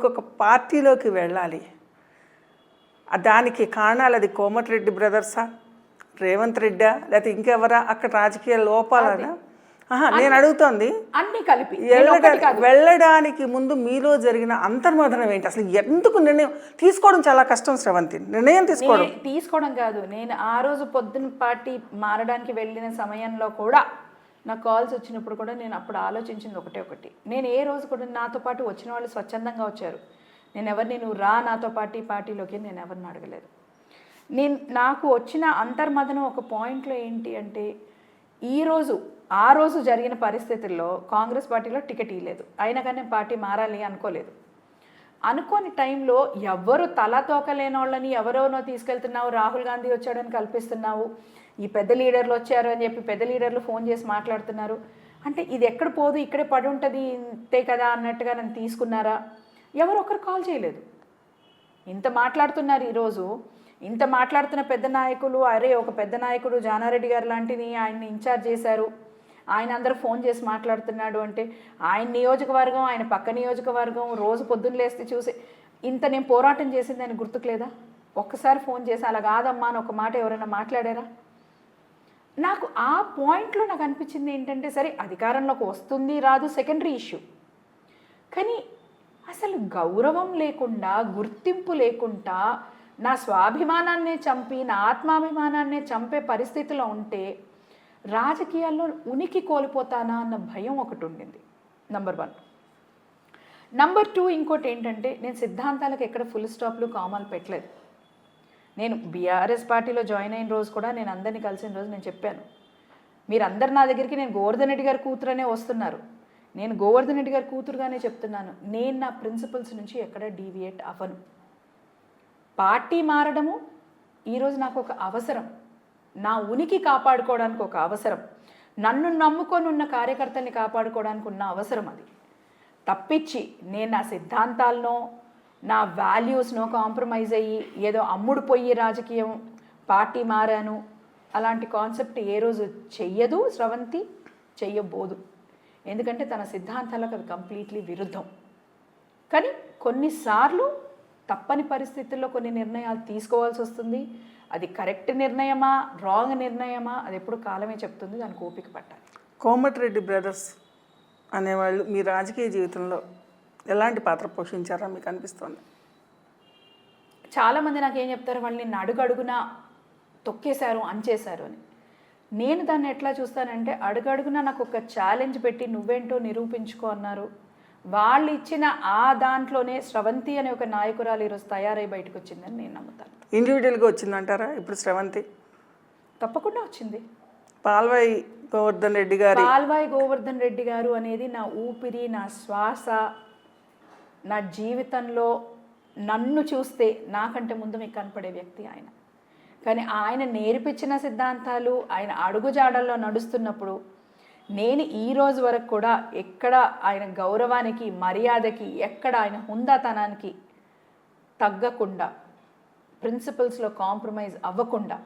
ఇంకొక పార్టీలోకి వెళ్ళాలి, దానికి కారణాలు అది కోమటిరెడ్డి బ్రదర్సా, రేవంత్ రెడ్డా, లేకపోతే ఇంకెవరా, అక్కడ రాజకీయ లోపాలనా? నేను అడుగుతోంది అన్ని కలిపి వెళ్ళడానికి ముందు మీలో జరిగిన అంతర్మథనం ఏంటి? అసలు ఎందుకు నిర్ణయం తీసుకోవడం చాలా కష్టం శ్రవంతి, నిర్ణయం తీసుకోవడం కాదు. నేను ఆ రోజు పొద్దున్న పార్టీ మారడానికి వెళ్ళిన సమయంలో కూడా నాకు కాల్స్ వచ్చినప్పుడు కూడా నేను అప్పుడు ఆలోచించింది ఒకటి, నేను ఏ రోజు కూడా నాతో పాటు వచ్చిన వాళ్ళు స్వచ్ఛందంగా వచ్చారు. నేను ఎవరిని నువ్వు రా నాతో పార్టీలోకి నేను ఎవరిని అడగలేదు. నాకు వచ్చిన అంతర్మథనం ఒక పాయింట్లో ఏంటి అంటే, ఆ రోజు జరిగిన పరిస్థితుల్లో కాంగ్రెస్ పార్టీలో టికెట్ ఇవ్వలేదు, అయినా కానీ నేను పార్టీ మారాలి అనుకోలేదు. అనుకోని టైంలో ఎవరు తల తోకలేని వాళ్ళని ఎవరెవరో తీసుకెళ్తున్నావు, రాహుల్ గాంధీ వచ్చాడని కల్పిస్తున్నావు, ఈ పెద్ద లీడర్లు వచ్చారు అని చెప్పి పెద్ద లీడర్లు ఫోన్ చేసి మాట్లాడుతున్నారు అంటే ఇది ఎక్కడ పోదు, ఇక్కడే పడి ఉంటుంది ఇంతే కదా అన్నట్టుగా నన్ను తీసుకున్నారా? ఎవరు ఒకరు కాల్ చేయలేదు. ఇంత మాట్లాడుతున్నారు ఈరోజు, ఇంత మాట్లాడుతున్న పెద్ద నాయకులు, అరే ఒక పెద్ద నాయకుడు జానారెడ్డి గారు లాంటిది ఆయన్ని ఇన్ఛార్జ్ చేశారు, ఆయన అందరూ ఫోన్ చేసి మాట్లాడుతున్నాడు అంటే, ఆయన నియోజకవర్గం, ఆయన పక్క నియోజకవర్గం, రోజు పొద్దున్న లేస్తే చూసి ఇంత నేను పోరాటం చేసింది ఆయన గుర్తుకు లేదా? ఒక్కసారి ఫోన్ చేసి అలా కాదమ్మా అని ఒక మాట ఎవరైనా మాట్లాడారా? నాకు ఆ పాయింట్లో నాకు అనిపించింది ఏంటంటే, సరే అధికారంలోకి వస్తుంది రాదు సెకండరీ ఇష్యూ, కానీ అసలు గౌరవం లేకుండా, గుర్తింపు లేకుండా, నా స్వాభిమానాన్నే చంపి నా ఆత్మాభిమానాన్నే చంపే పరిస్థితిలో ఉంటే రాజకీయాల్లో ఉనికి కోల్పోతానా అన్న భయం ఒకటి ఉండింది. నంబర్ 1. నంబర్ 2 ఇంకోటి ఏంటంటే, నేను సిద్ధాంతాలకు ఎక్కడ ఫుల్ స్టాప్లు కామాలు పెట్టలేదు. నేను బీఆర్ఎస్ పార్టీలో జాయిన్ అయిన రోజు కూడా, నేను అందరినీ కలిసిన రోజు నేను చెప్పాను, మీరందరు నా దగ్గరికి నేను గోవర్ధన్ రెడ్డి గారి కూతురనే వస్తున్నారు, నేను గోవర్ధన్ రెడ్డి గారి కూతురుగానే చెప్తున్నాను, నేను నా ప్రిన్సిపల్స్ నుంచి ఎక్కడ డీవియేట్ అవ్వను. పార్టీ మారడము ఈరోజు నాకు ఒక అవసరం, నా ఉనికి కాపాడుకోవడానికి ఒక అవసరం, నన్ను నమ్ముకొని ఉన్న కార్యకర్తల్ని కాపాడుకోవడానికి ఉన్న అవసరం. అది తప్పించి నేను నా సిద్ధాంతాలనో నా వాల్యూస్నో కాంప్రమైజ్ అయ్యి ఏదో అమ్ముడు పోయి రాజకీయం పార్టీ మారాను అలాంటి కాన్సెప్ట్ ఏ రోజు చెయ్యదు స్రవంతి, చెయ్యబోదు. ఎందుకంటే తన సిద్ధాంతాలకు అది కంప్లీట్లీ విరుద్ధం. కానీ కొన్నిసార్లు తప్పని పరిస్థితుల్లో కొన్ని నిర్ణయాలు తీసుకోవాల్సి వస్తుంది. అది కరెక్ట్ నిర్ణయమా రాంగ్ నిర్ణయమా అది ఎప్పుడు కాలమే చెప్తుంది, దానికి ఓపిక పట్టాలి. కోమటిరెడ్డి బ్రదర్స్ అనేవాళ్ళు మీ రాజకీయ జీవితంలో ఎలాంటి పాత్ర పోషించారో మీకు అనిపిస్తుంది? చాలామంది నాకేం చెప్తారు, వాళ్ళు నిన్ను అడుగడుగునా తొక్కేశారు అంచేశారు అని. నేను దాన్ని ఎట్లా చూస్తానంటే, అడుగడుగునా నాకు ఒక ఛాలెంజ్ పెట్టి నువ్వేంటో నిరూపించుకో అన్నారు. వాళ్ళు ఇచ్చిన ఆ దాంట్లోనే స్రవంతి అనే ఒక నాయకురాలు ఈరోజు తయారై బయటకు వచ్చిందని నేను నమ్ముతాను. ఇండివిజువల్గా వచ్చిందంటారా ఇప్పుడు స్రవంతి? తప్పకుండా వచ్చింది. పాల్వాయి గోవర్ధన్ రెడ్డి గారు అనేది నా ఊపిరి, నా శ్వాస, నా జీవితంలో నన్ను చూస్తే నాకంటే ముందు మీకు కనపడే వ్యక్తి ఆయన. కానీ ఆయన నేర్పించిన సిద్ధాంతాలు, ఆయన అడుగుజాడల్లో నడుస్తున్నప్పుడు నేను ఈ రోజు వరకు కూడా ఎక్కడ ఆయన గౌరవానికి, మర్యాదకి, ఎక్కడ ఆయన హుందాతనానికి తగ్గకుండా, ప్రిన్సిపల్స్లో కాంప్రమైజ్ అవ్వకుండా